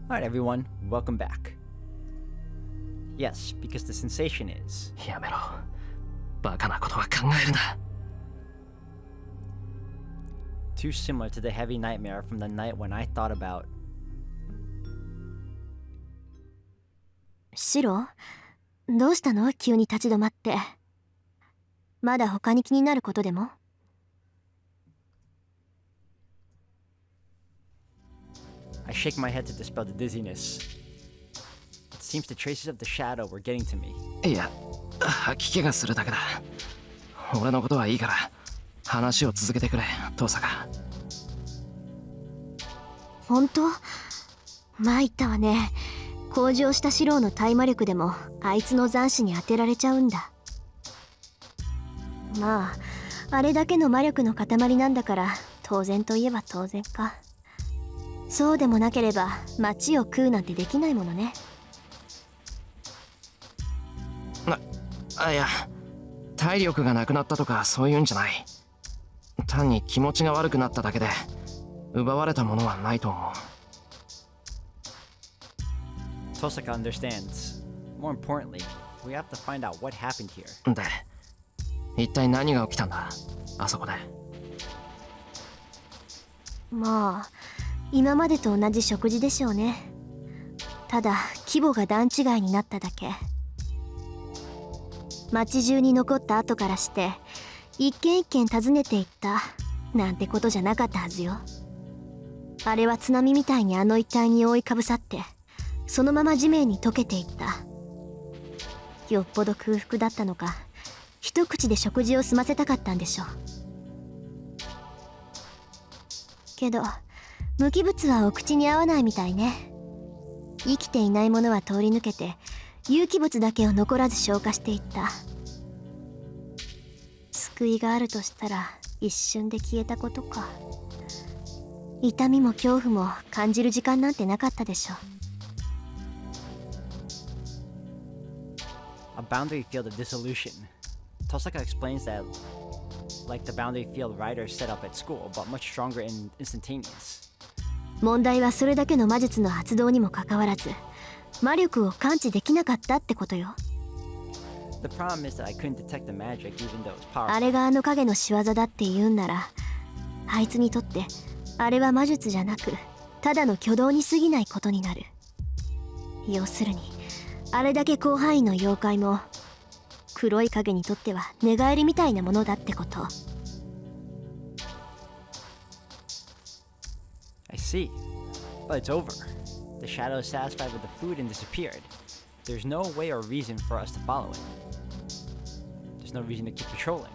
Alright everyone, welcome back. Yes, because the sensation is... やめろ。バカなことは考えるな。too similar to the heavy nightmare from the night when I thought about... シロ、どうしたの？急に立ち止まって。まだ他に気になることでも？ I shake my head to dispel the dizziness. It seems the traces of the shadow were getting to me. いや、吐き気がするだけだ。俺のことはいいから話を続けてくれ、父さん。本当？参ったわね。向上したシローの大魔力でもあいつの残滓に当てられちゃうんだ。まあ、あれだけの魔力の塊なんだから当然といえば当然か。そうでもなければ町を食うなんてできないものね。いや、体力がなくなったとかそういうんじゃない。単に気持ちが悪くなっただけで奪われたものはないと思う。Tosaka understands. More importantly, we have to find out what happened here. で、一体何が起きたんだ、あそこで。まあ、今までと同じ食事でしょうね。ただ規模が段違いになっただけ。町中に残った後からして一軒一軒訪ねていったなんてことじゃなかったはずよ。あれは津波みたいにあの一帯に覆いかぶさってそのまま地面に溶けていった。よっぽど空腹だったのか一口で食事を済ませたかったんでしょう。けど無機物はお口に合わないみたいね。生きていないものは通り抜けて有機物だけを残らず消化していった。救いがあるとしたら一瞬で消えたことか。痛みも恐怖も感じる時間なんてなかったでしょう。A boundary field of dissolution. Tosaka explains that like the boundary field riders set up at school, but much stronger and instantaneous. 問題はそれだけの魔術の発動にもかかわらず魔力を感知できなかったってことよ。The problem is that I couldn't detect the magic even though it was powerful. あれがあの影の仕業だって言うんならあいつにとってあれは魔術じゃなくただの挙動に過ぎないことになる。要するにあれだけ広範囲の妖怪も黒い影にとっては寝返りみたいなものだってこと。I see. But it's over. The shadow is satisfied with the food and disappeared. There's no way or reason for us to follow it. There's no reason to keep patrolling.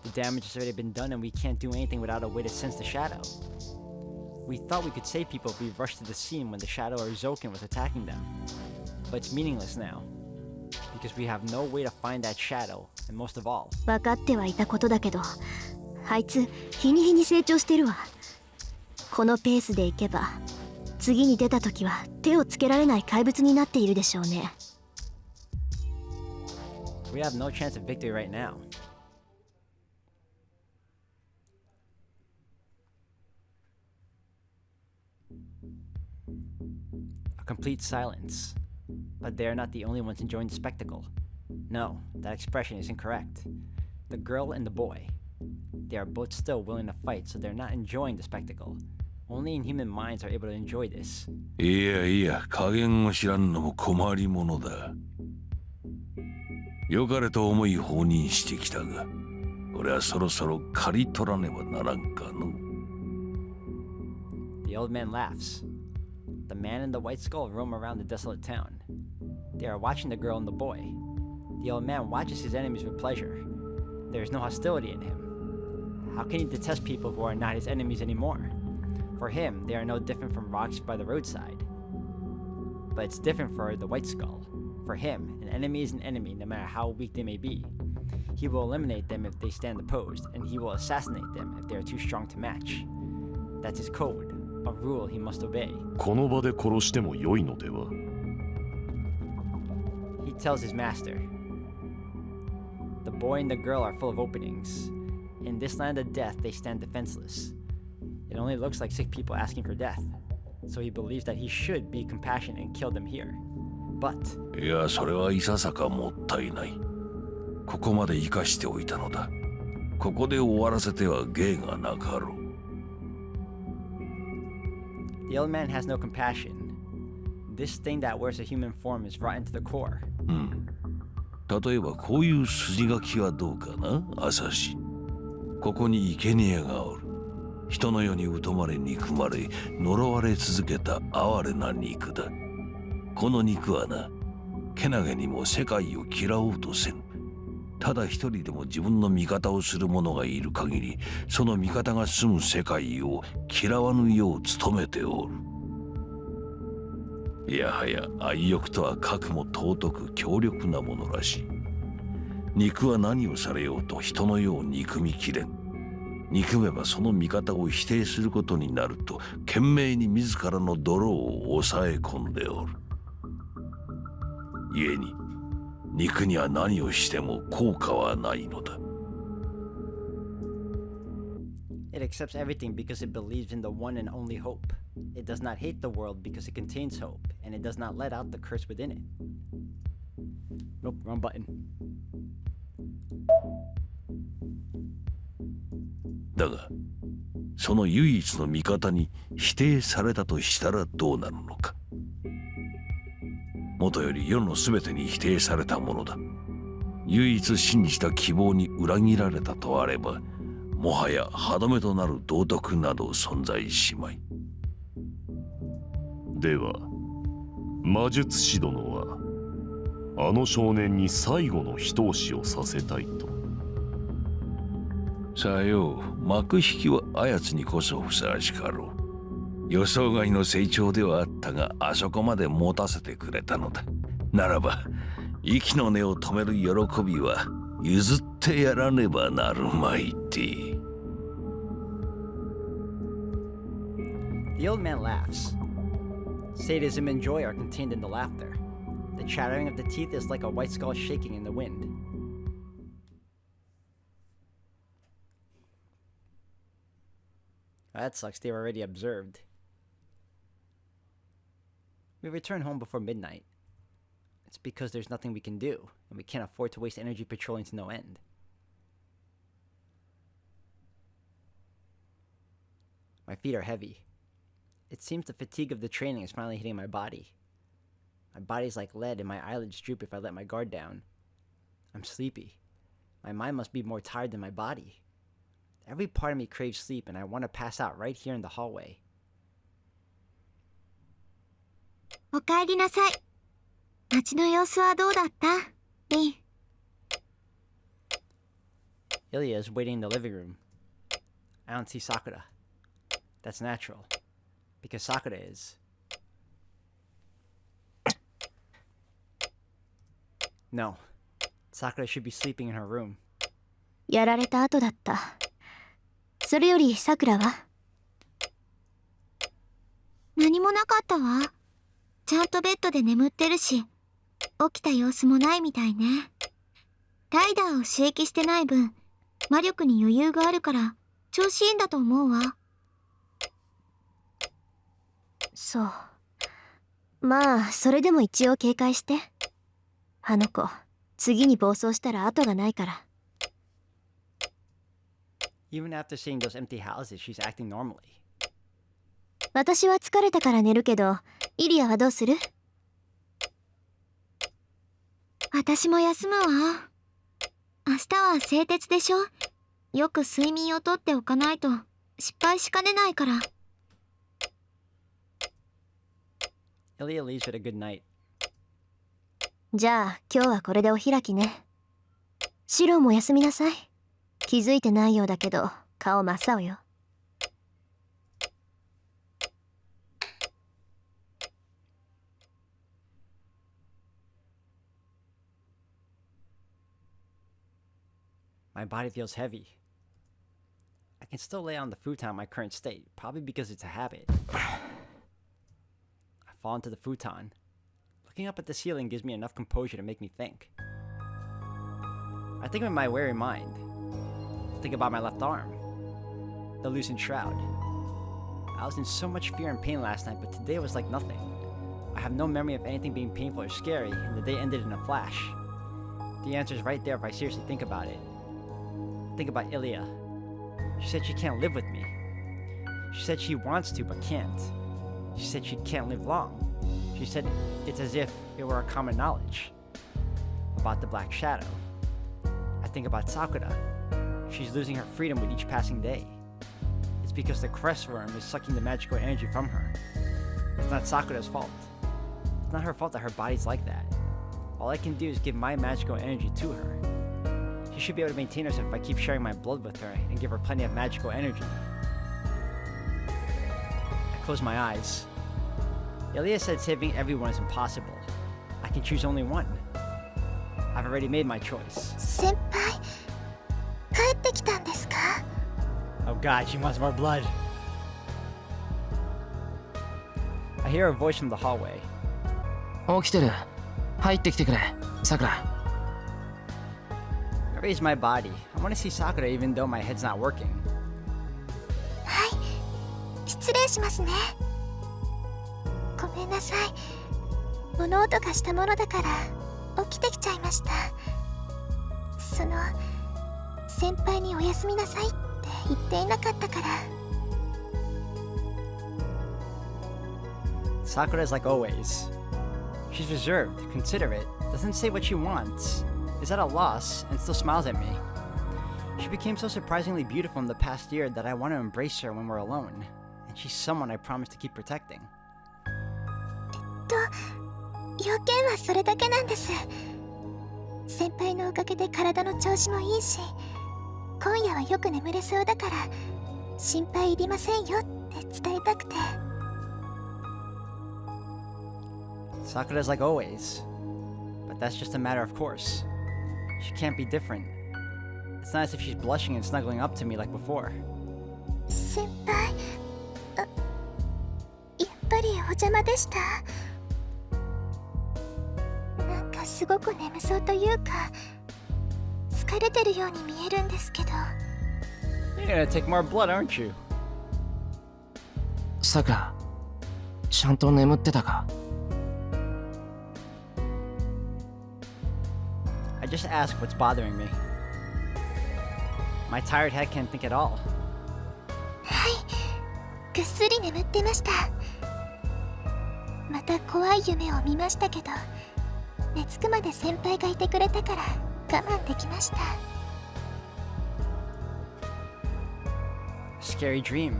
The damage has already been done and we can't do anything without a way to sense the shadow. We thought we could save people if we rushed to the scene when the shadow or Zoken was attacking them. But it's meaningless now. Because we have no way to find that shadow, and most of all... 分かってはいたことだけどあいつ日に日に成長してるわ。このペースでいけば次に出た時は手をつけられない怪物になっているでしょうね。We have no chance of victory right now. A complete silence. But they are not the only ones enjoying the spectacle. No, that expression is incorrect. The girl and the boy. They are both still willing to fight, so they're not enjoying the spectacle. Only inhuman minds are able to enjoy this. いやいや、加減を知らんのも困りものだ。よかれと思い放任してきたが、俺はそろそろ刈り取らねばならんかの。The old man laughs. The man and the white skull roam around the desolate town. They are watching the girl and the boy. The old man watches his enemies with pleasure. There is no hostility in him. How can he detest people who are not his enemies anymore? For him, they are no different from rocks by the roadside. But it's different for the white skull. For him, an enemy is an enemy no matter how weak they may be. He will eliminate them if they stand opposed, and he will assassinate them if they are too strong to match. That's his code, a rule he must obey. この場で殺しても良いのでは? He tells his master. The boy and the girl are full of openings. In this land of death, they stand defenseless. It only looks like sick people asking for death. so he believes that he should be compassionate and kill them here. But いや、それはいささかもったいない。ここまで生かしておいたのだ。ここで終わらせては芸がなかろう。the old man has no compassion. This thing that wears a human form is rotten to the core. 例えばこういう筋書きはどうかな、アサシ。ここに生贄がおる。人の世に疎まれ憎まれ呪われ続けた哀れな肉だ。この肉はな、けなげにも世界を嫌おうとせん。ただ一人でも自分の味方をする者がいる限り、その味方が住む世界を嫌わぬよう努めておる。いやはや愛欲とはかくも尊く強力なものらしい。肉は何をされようと人の世を憎みきれん。憎めばその味方を否定することになると懸命に自らの泥を抑え込んでおる。故に肉には何をしても効果はないのだ。It accepts everything because it believes in the one and only hope. It does not hate the world because it contains hope, and it does not let out the curse within it. Nope, wrong button. だが、その唯一の味方に否定されたとしたらどうなるのか。もとより世のすべてに否定されたものだ。唯一信じた希望に裏切られたとあれば、もはや歯止めとなる道徳など存在しまい。では魔術師殿はあの少年に最後の一押しをさせたいと。さよう、幕引きはあやつにこそふさわしかろう。予想外の成長ではあったが、あそこまで持たせてくれたのだ。ならば息の根を止める喜びは譲ってやらねばなるまいて。The old man laughs. Sadism and joy are contained in the laughter. The chattering of the teeth is like a white skull shaking in the wind. That sucks, they were already observed. We return home before midnight. It's because there's nothing we can do, and we can't afford to waste energy patrolling to no end. My feet are heavy. It seems the fatigue of the training is finally hitting my body. My body's like lead and my eyelids droop if I let my guard down. I'm sleepy. My mind must be more tired than my body. Every part of me craves sleep and I want to pass out right here in the hallway. おかえりなさい。街の様子はどうだった？リン。Ilya is waiting in the living room. I don't see Sakura. That's natural, because Sakura is. No, Sakura should be sleeping in her room. やられた後だった。それよりさくらは？何もなかったわ。ちゃんとベッドで眠ってるし、起きた様子もないみたいね。ライダーを刺激してない分、魔力に余裕があるから調子いいんだと思うわ。そう。まあそれでも一応警戒して。あの子次に暴走したら後がないから。Even after seeing those empty houses, she's acting normally. 私は疲れたから寝るけど、イリアはどうする？私も休むわ。明日は製鉄でしょ。よく睡眠をとっておかないと失敗しかねないから。Ilya leaves with a good night. じゃあ今日はこれでお開きね。シロも休みなさい。気づいてないようだけど顔真っ青よ。My body feels heavy. I can still lay on the futon in my current state, probably because it's a habit. I fall into the futon. Looking up at the ceiling gives me enough composure to make me think. I think with my weary mind. Think about my left arm. The loosened shroud. I was in so much fear and pain last night, but today was like nothing. I have no memory of anything being painful or scary, and the day ended in a flash. The answer is right there if I seriously think about it. Think about Ilya. She said she can't live with me. She said she wants to, but can't. She said she can't live long. She said it's as if it were a common knowledge. About the Black Shadow. I think about Sakura. She's losing her freedom with each passing day. It's because the crest worm is sucking the magical energy from her. It's not Sakura's fault. It's not her fault that her body's like that. All I can do is give my magical energy to her. She should be able to maintain herself if I keep sharing my blood with her and give her plenty of magical energy. I close my eyes. Ilya said saving everyone is impossible. I can choose only one. I've already made my choice. 先輩、帰ってきたんですか? Oh god, she wants more blood. I hear a voice from the hallway. 起きてる。入ってきてくれ、さくら。I raise my body. I want to see Sakura even though my head's not working. はい、失礼しますね。ごめんなさい。物音がしたものだから起きてきちゃいました。先輩におやすみなさいって言っていなかったから。Sakura's like always. She's reserved, considerate, doesn't say what she wants, is at a loss, and still smiles at me. She became so surprisingly beautiful in the past year that I want to embrace her when we're alone, and she's someone I promise to keep protecting. 要件はそれだけなんです。先輩のおかげで体の調子もいいし、今夜はよく眠れそうだから心配いりませんよって伝えたくて。Sakura's like always, but that's just a matter of course. She can't be different. It's not as if she's blushing and snuggling up to me like before. 先輩、やっぱりお邪魔でした。なんかすごく眠そうというか、疲れてるように見えるんですけど。You're gonna take more blood, aren't you? さくら、ちゃんと眠ってたか? I just ask what's bothering me. My tired head can't think at all. はい、ぐっすり眠ってました。また怖い夢を見ましたけど、寝つくまで先輩がいてくれたから我慢できました。Scary dream.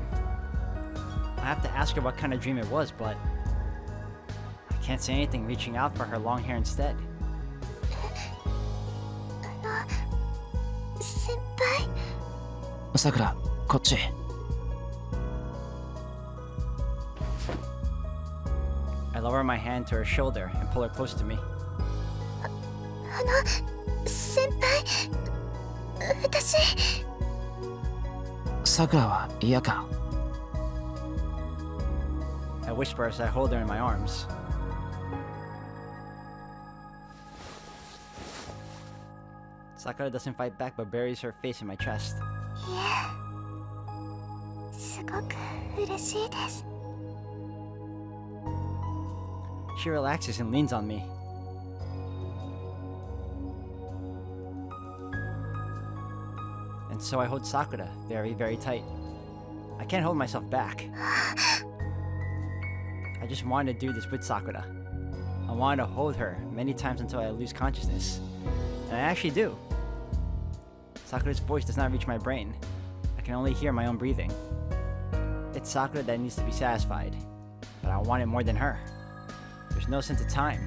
I have to ask her what kind of dream it was, but I can't say anything, reaching out for her long hair instead. 先輩。さくら、こっち。I lower my hand to her shoulder and pull her close to me. 先輩、私。さくらは嫌か? I whisper as I hold her in my arms. Sakura doesn't fight back but buries her face in my chest. いえ、すごく嬉しいです。She relaxes and leans on me. And so I hold Sakura very, very tight. I can't hold myself back. I just wanted to do this with Sakura. I wanted to hold her many times until I lose consciousness. And I actually do. Sakura's voice does not reach my brain. I can only hear my own breathing. It's Sakura that needs to be satisfied, but I want it more than her. There's no sense of time.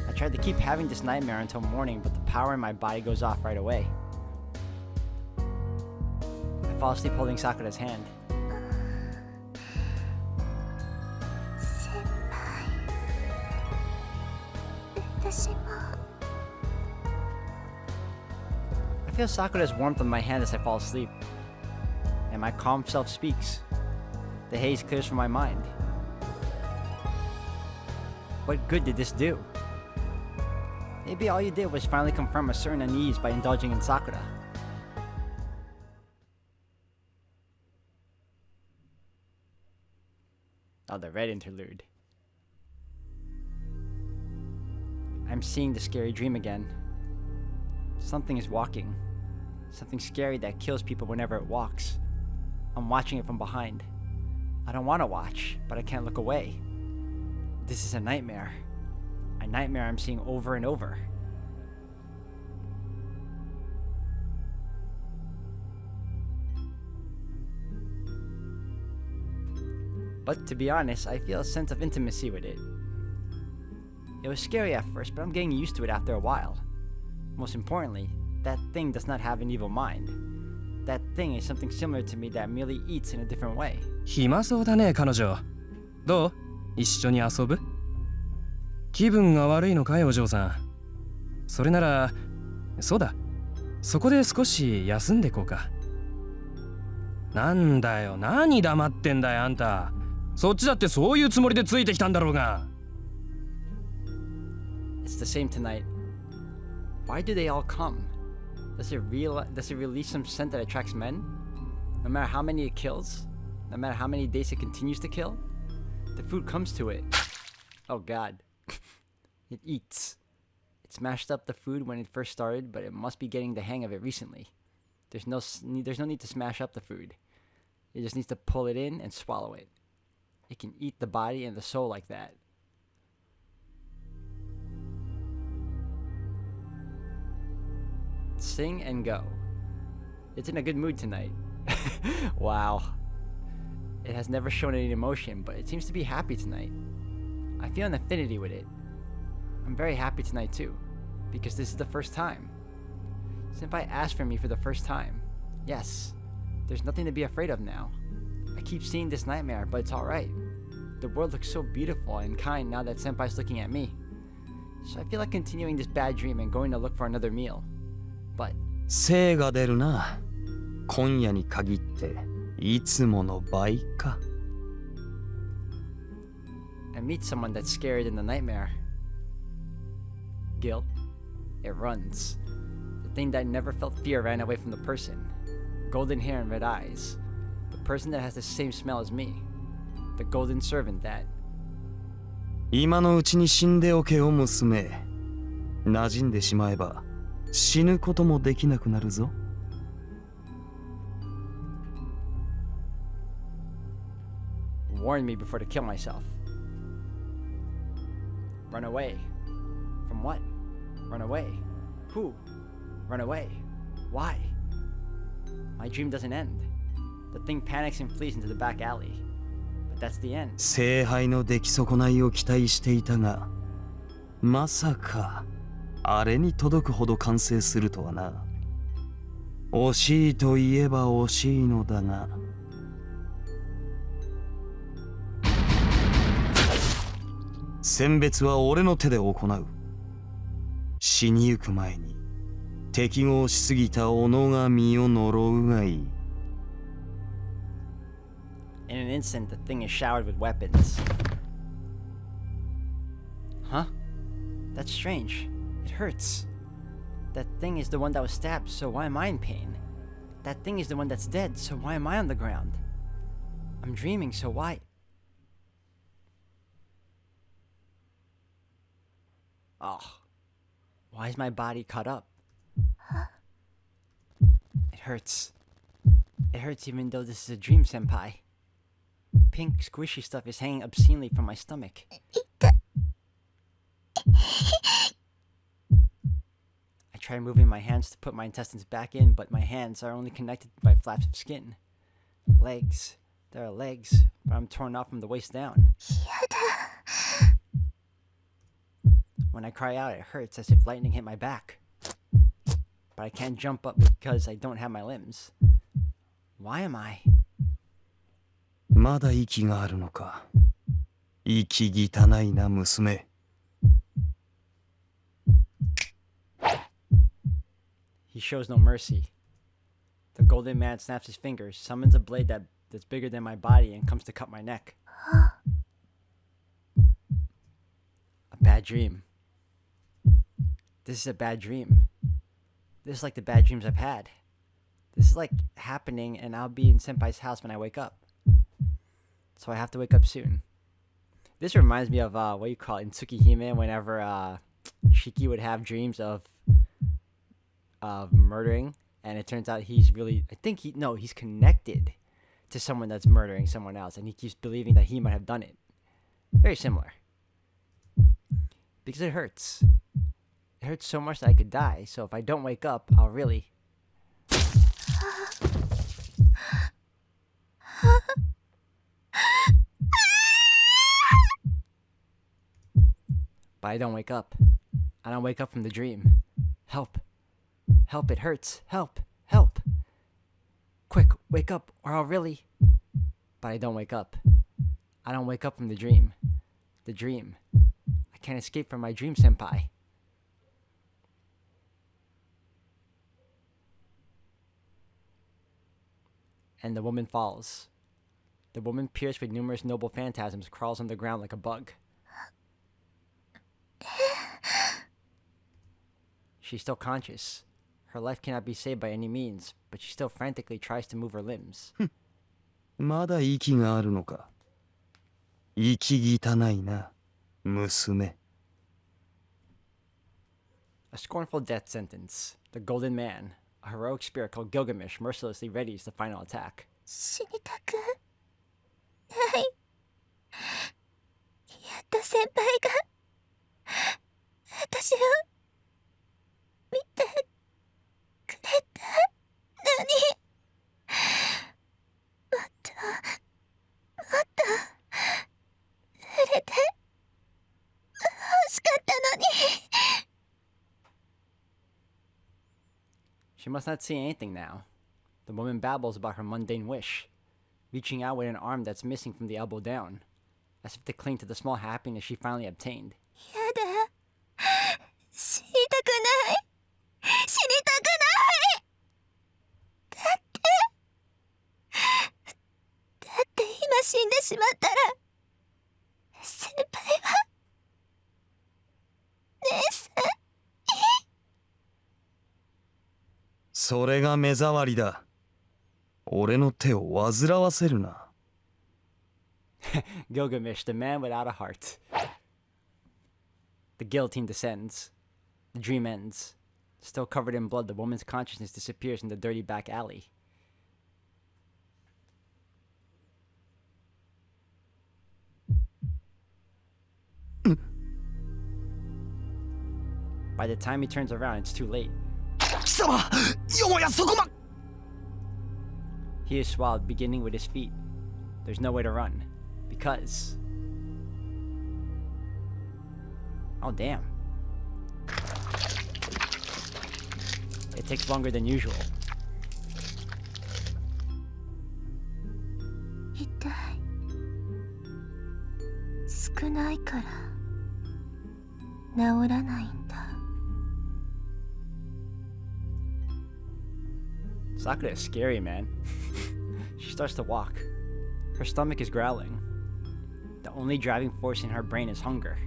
I tried to keep having this nightmare until morning, but the power in my body goes off right away. I fall asleep holding Sakura's hand. 先輩、私も。I feel Sakura's warmth on my hand as I fall asleep, and my calm self speaks. The haze clears from my mind. What good did this do? Maybe all you did was finally confirm a certain unease by indulging in Sakura. Oh, the red interlude. I'm seeing the scary dream again. Something is walking. Something scary that kills people whenever it walks. I'm watching it from behind. I don't want to watch, but I can't look away. This is a nightmare. A nightmare I'm seeing over and over. But to be honest, I feel a sense of intimacy with it. It was scary at first, but I'm getting used to it after a while. Most importantly, that thing does not have an evil mind. That thing is something similar to me that merely eats in a different way. 暇そうだね彼女。どう？一緒に遊ぶ？気分が悪いのかいお嬢さん。それなら、そうだ。そこで少し休んでこうか。なんだよ、何黙ってんだよあんた。そっちだってそういうつもりでついてきたんだろうが。It's the same tonight. Why do they all come? Does it release some scent that attracts men? No matter how many it kills? No matter how many days it continues to kill? The food comes to it. Oh god. It eats. It smashed up the food when it first started, but it must be getting the hang of it recently. There's no need to smash up the food. It just needs to pull it in and swallow it. It can eat the body and the soul like that. Sing and go. It's in a good mood tonight. Wow. It has never shown any emotion, but it seems to be happy tonight. I feel an affinity with it. I'm very happy tonight too, because this is the first time. Senpai asked for me for the first time. Yes, there's nothing to be afraid of now. I keep seeing this nightmare, but it's alright. The world looks so beautiful and kind now that Senpai's looking at me. So I feel like continuing this bad dream and going to look for another meal. But 精が出るな。今夜に限っていつもの倍か。I meet someone that's scarier than the nightmare. Gil. It runs. The thing that never felt fear ran away from the person. Golden hair and red eyes. The person that has the same smell as me. The golden servant that... 今のうちに死んでおけよ娘。馴染んでしまえば死ぬこともできなくなるぞ。Warn me before to kill myself. Run away. From what? Run away. Who? Run away. Why? My dream doesn't end. The thing panics and flees into the back alley. But that's the end. 聖杯の出来損ないを期待していたが、まさかあれに届くほど完成するとはな。惜しいといえば惜しいのだが。選別は俺の手で行う。死にゆく前に適合しすぎた己が身を呪うがいい。In an instant, the thing is showered with weapons. Huh? That's strange. It hurts. That thing is the one that was stabbed, so why am I in pain? That thing is the one that's dead, so why am I on the ground? I'm dreaming, so why... Oh. Why is my body cut up? It hurts. It hurts even though this is a dream, senpai. Pink, squishy stuff is hanging obscenely from my stomach. I try moving my hands to put my intestines back in, but my hands are only connected by flaps of skin. Legs. There are legs, but I'm torn off from the waist down. When I cry out, it hurts as if lightning hit my back. But I can't jump up because I don't have my limbs. Why am I? まだ息があるのか。息汚いな娘。He shows no mercy. The golden man snaps his fingers, summons a blade that's bigger than my body, and comes to cut my neck. A bad dream. This is a bad dream. This is like the bad dreams I've had. This is like happening, and I'll be in Senpai's house when I wake up. So I have to wake up soon. This reminds me of what you call it in Tsukihime whenever Shiki would have dreams of murdering, and it turns out he's really he's connected to someone that's murdering someone else, and he keeps believing that he might have done it. Very similar. Because it hurts. It hurts so much that I could die, so if I don't wake up, I'll really... But I don't wake up. I don't wake up from the dream. Help. Help, it hurts. Help. Help. Quick, wake up, or I'll really... But I don't wake up. I don't wake up from the dream. The dream. I can't escape from my dream, senpai. And the woman falls. The woman, pierced with numerous noble phantasms, crawls on the ground like a bug. She's still conscious. Her life cannot be saved by any means, but she still frantically tries to move her limbs. まだ息があるのか。息汚いな、娘。A scornful death sentence. The Golden Man, a heroic spirit called Gilgamesh, mercilessly readies the final attack. 死にたくない。やっと先輩が私を見てくれたのに、もっと触れて欲しかったのに。She must not see anything now. The woman babbles about her mundane wish, reaching out with an arm that's missing from the elbow down, as if to cling to the small happiness she finally obtained. やだ。死にたくない。死にたくない。だって今死んでしまったら、先輩は姉さん。それが目障りだ。俺の手を煩わせるな。Gilgamesh, the man without a heart. The guillotine descends. The dream ends. Still covered in blood, the woman's consciousness disappears in the dirty back alley. By the time he turns around, it's too late. 貴様、よもやそこま。He is swallowed, beginning with his feet. There's no way to run. Because... Oh, damn. It takes longer than usual. 痛い。少ないから治らないんだ。Sakura is scary, man. She starts to walk. Her stomach is growling. The only driving force in her brain is hunger.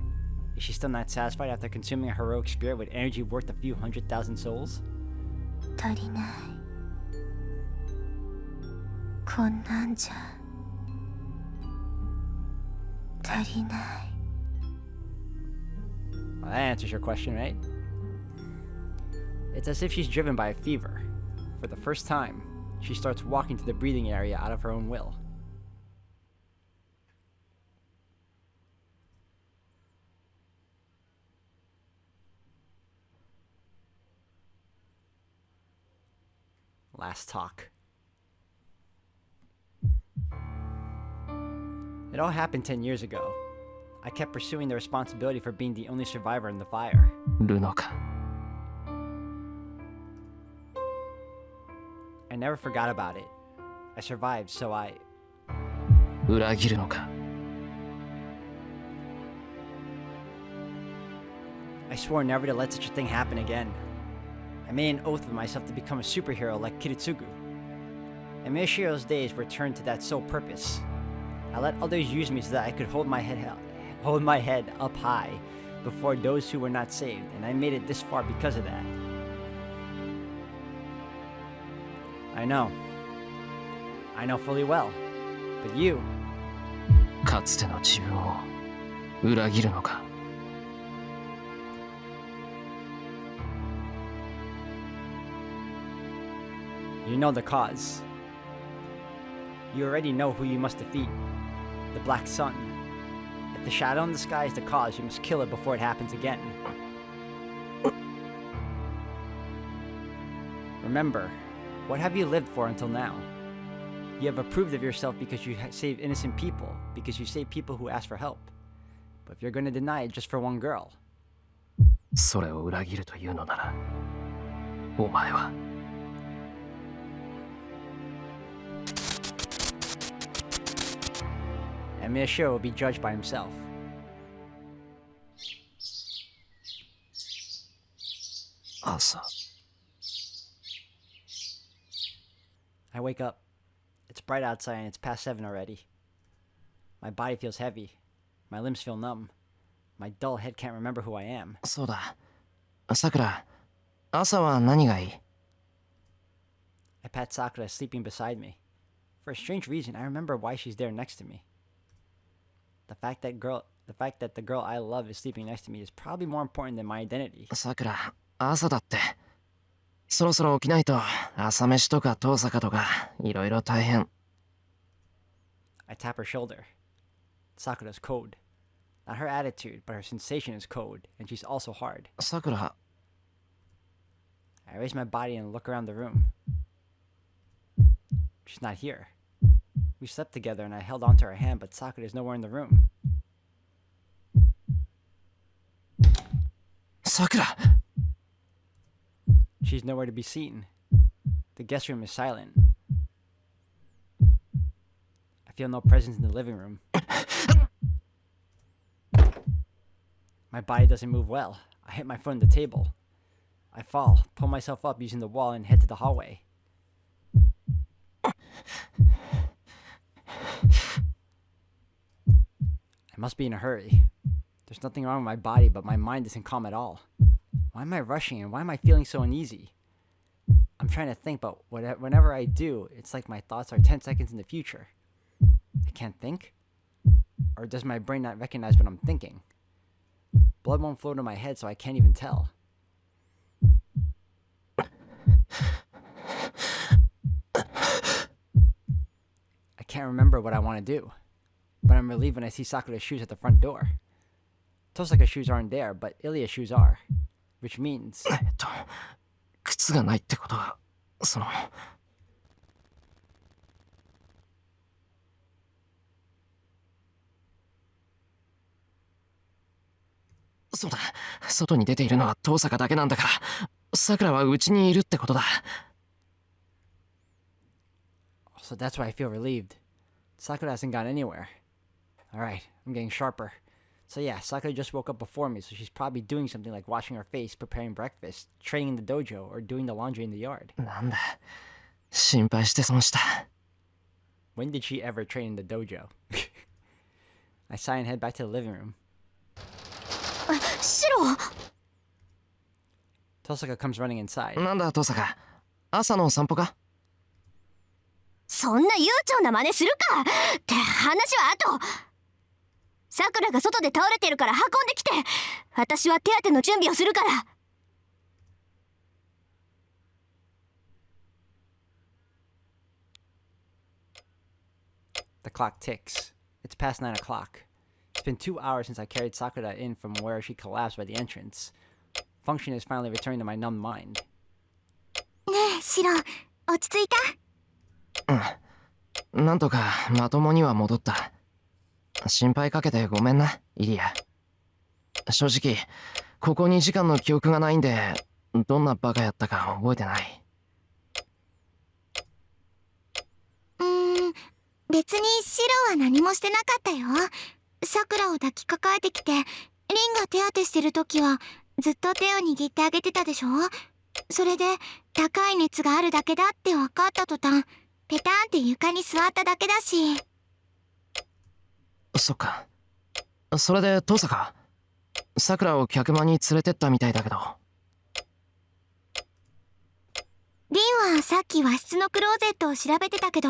Is she still not satisfied after consuming a heroic spirit with energy worth a few 100,000 souls? 足りない。こんなんじゃ足りない。Well, that answers your question, right? It's as if she's driven by a fever. For the first time, she starts walking to the breathing area out of her own will. Last talk. It all happened 10 years ago. I kept pursuing the responsibility for being the only survivor in the fire. ルノか。I never forgot about it. I survived, so I... 裏切るのか。I swore never to let such a thing happen again. I made an oath with myself to become a superhero like Kiritsugu. And Meishiro's days were turned to that sole purpose. I let others use me so that I could hold my head up high before those who were not saved, and I made it this far because of that. I know fully well, but you... かつての自分を裏切るのか。You know the cause. You already know who you must defeat. The Black Sun. If the shadow in the sky is the cause, you must kill it before it happens again. Remember, what have you lived for until now? You have approved of yourself because you save innocent people, because you save people who ask for help. But if you're going to deny it just for one girl, それを裏切るというのなら、お前は。and Miyashiro will be judged by himself. Asa. I wake up. It's bright outside and it's past 7 already. My body feels heavy. My limbs feel numb. My dull head can't remember who I am. そうだ。さくら、朝は何がいい？ I pat Sakura sleeping beside me. For a strange reason, I remember why she's there next to me. The fact that the girl I love is sleeping next to me is probably more important than my identity. さくら、朝だって。そろそろ起きないと、朝飯とか遠坂とか、いろいろ大変。I tap her shoulder. Sakura's cold. Not her attitude, but her sensation is cold, and she's also hard. さくら、 I raise my body and look around the room. She's not here. We slept together and I held onto her hand, but Sakura is nowhere in the room. さくら、 She's nowhere to be seen. The guest room is silent. I feel no presence in the living room. My body doesn't move well. I hit my foot on the table. I fall, pull myself up using the wall, and head to the hallway. I must be in a hurry. There's nothing wrong with my body, but my mind isn't calm at all. Why am I rushing and why am I feeling so uneasy? I'm trying to think, but whenever I do, it's like my thoughts are 10 seconds in the future. I can't think? Or does my brain not recognize what I'm thinking? Blood won't flow to my head, so I can't even tell. I can't remember what I want to do, but I'm relieved when I see Sakura's shoes at the front door. Tosaka's shoes aren't there, but Ilya's shoes are, which means... 靴がないってことは、その... そうだ、外に出ているのは遠坂だけなんだから、桜はうちにいるってことだ。So that's why I feel relieved. Sakura hasn't gone anywhere. Alright, I'm getting sharper. So yeah, Sakura just woke up before me, so she's probably doing something like washing her face, preparing breakfast, training in the dojo, or doing the laundry in the yard. なんだ、心配して損した。When did she ever train in the dojo? I sigh and head back to the living room. シロ Tosaka comes running inside. なんだ、遠坂。朝の散歩か？そんな悠長な真似するかって話は後。さくらが外で倒れてるから運んできて、私は手当ての準備をするから。The clock ticks. It's past 9 o'clock. It's been 2 hours since I carried Sakura in from where she collapsed by the entrance. Function is finally returning to my numb mind. ねえ、シロ、落ち着いた？うん。なんとかまともには戻った。心配かけてごめんな、イリア。正直、ここ2時間の記憶がないんで、どんなバカやったか覚えてない。別にシロは何もしてなかったよ。さくらを抱きかかえてきて、リンが手当てしてる時はずっと手を握ってあげてたでしょ。それで高い熱があるだけだって分かった途端、ペタンって床に座っただけだし。そっか。それで遠坂、さくらを客間に連れてったみたいだけど。リンはさっき和室のクローゼットを調べてたけど、